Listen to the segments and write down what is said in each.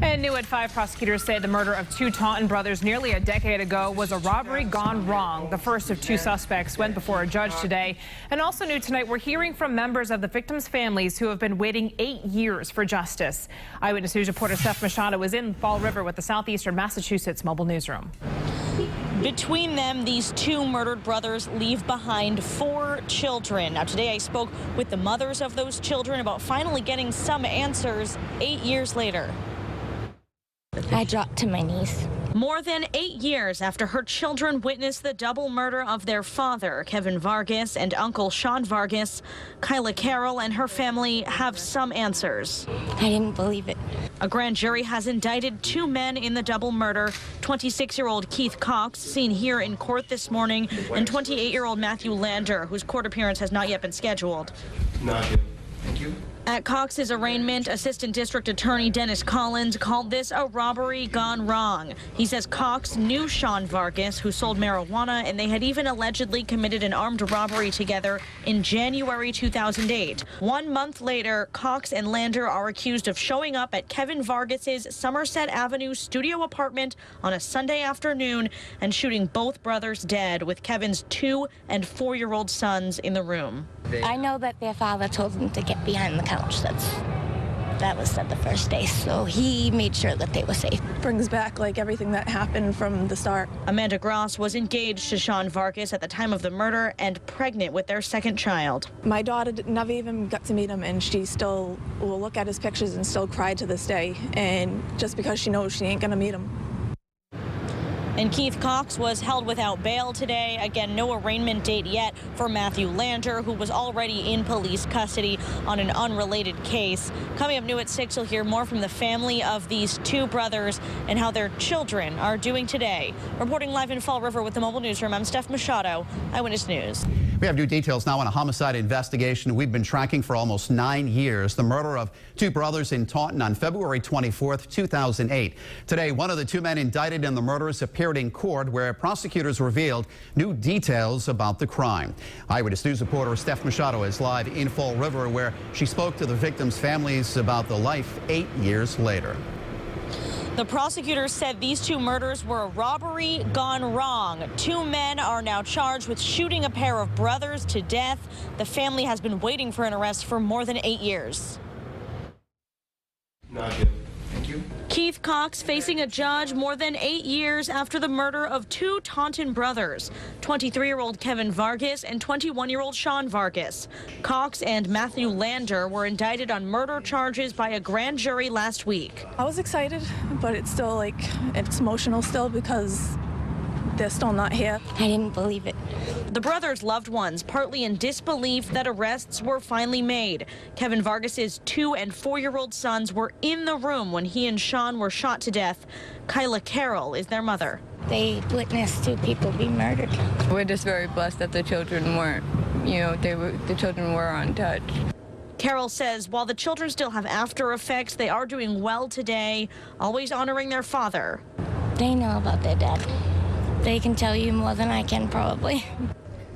And new at 5, prosecutors say the murder of 2 Taunton brothers nearly a decade ago was a robbery gone wrong. The first of 2 suspects went before a judge today. And also new tonight, we're hearing from members of the victims' families who have been waiting 8 years for justice. Eyewitness News reporter Steph Machado was in Fall River with the Southeastern Massachusetts Mobile Newsroom. Between them, these 2 murdered brothers leave behind 4 children. Now, today I spoke with the mothers of those children about finally getting some answers 8 years later. I dropped to my knees. More than 8 years after her children witnessed the double murder of their father, Kevin Vargas, and uncle Sean Vargas, Kyla Carroll and her family have some answers. I didn't believe it. A grand jury has indicted 2 men in the double murder. 26-year-old Keith Cox, seen here in court this morning, and 28-year-old Matthew Lander, whose court appearance has not yet been scheduled. Not yet. Thank you. At Cox's arraignment, Assistant District Attorney Dennis Collins called this a robbery gone wrong. He says Cox knew Sean Vargas, who sold marijuana, and they had even allegedly committed an armed robbery together in January 2008. 1 month later, Cox and Lander are accused of showing up at Kevin Vargas's Somerset Avenue studio apartment on a Sunday afternoon and shooting both brothers dead, with Kevin's 2- and 4-year-old sons in the room. I know that their father told them to get behind the couch. That was said the first day, so he made sure that they were safe. Brings back like everything that happened from the start. Amanda Gross was engaged to Sean Vargas at the time of the murder and pregnant with their 2nd child. My daughter never even got to meet him, and she still will look at his pictures and still cry to this day, and just because she knows she ain't gonna meet him. And Keith Cox was held without bail today. Again, no arraignment date yet for Matthew Lander, who was already in police custody on an unrelated case. Coming up new at 6, you'll hear more from the family of these 2 brothers and how their children are doing today. Reporting live in Fall River with the Mobile Newsroom, I'm Steph Machado, Eyewitness News. We have new details now on a homicide investigation we've been tracking for almost 9 years. The murder of 2 brothers in Taunton on February 24th, 2008. Today, one of the 2 men indicted in the murders appeared in court, where prosecutors revealed new details about the crime. Eyewitness News reporter Steph Machado is live in Fall River, where she spoke to the victims' families about the life 8 years later. The prosecutors said these 2 murders were a robbery gone wrong. 2 men are now charged with shooting a pair of brothers to death. The family has been waiting for an arrest for more than 8 years. Not yet. Thank you. Keith Cox facing a judge more than 8 years after the murder of 2 Taunton brothers, 23-year-old Kevin Vargas and 21-year-old Sean Vargas. Cox and Matthew Lander were indicted on murder charges by a grand jury last week. I was excited, but it's still it's emotional still because they're still not here. I didn't believe it. The brothers' loved ones partly in disbelief that arrests were finally made. Kevin Vargas's 2- and 4-year-old sons were in the room when he and Sean were shot to death. Kyla Carroll is their mother. They witnessed 2 people be murdered. We're just very blessed that the children weren't, the children were untouched. Carroll says while the children still have after effects, they are doing well today, always honoring their father. They know about their dad. They can tell you more than I can, probably.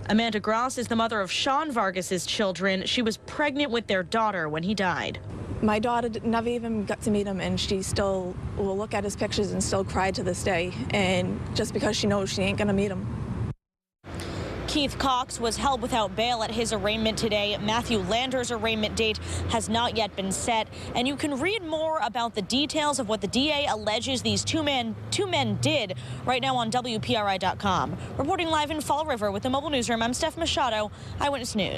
Amanda Gross is the mother of Sean Vargas's children. She was pregnant with their daughter when he died. My daughter never even got to meet him, and she still will look at his pictures and still cry to this day, and just because she knows she ain't gonna meet him. Keith Cox was held without bail at his arraignment today. Matthew Lander's arraignment date has not yet been set. And you can read more about the details of what the DA alleges these two men did right now on WPRI.com. Reporting live in Fall River with the Mobile Newsroom, I'm Steph Machado, Eyewitness News.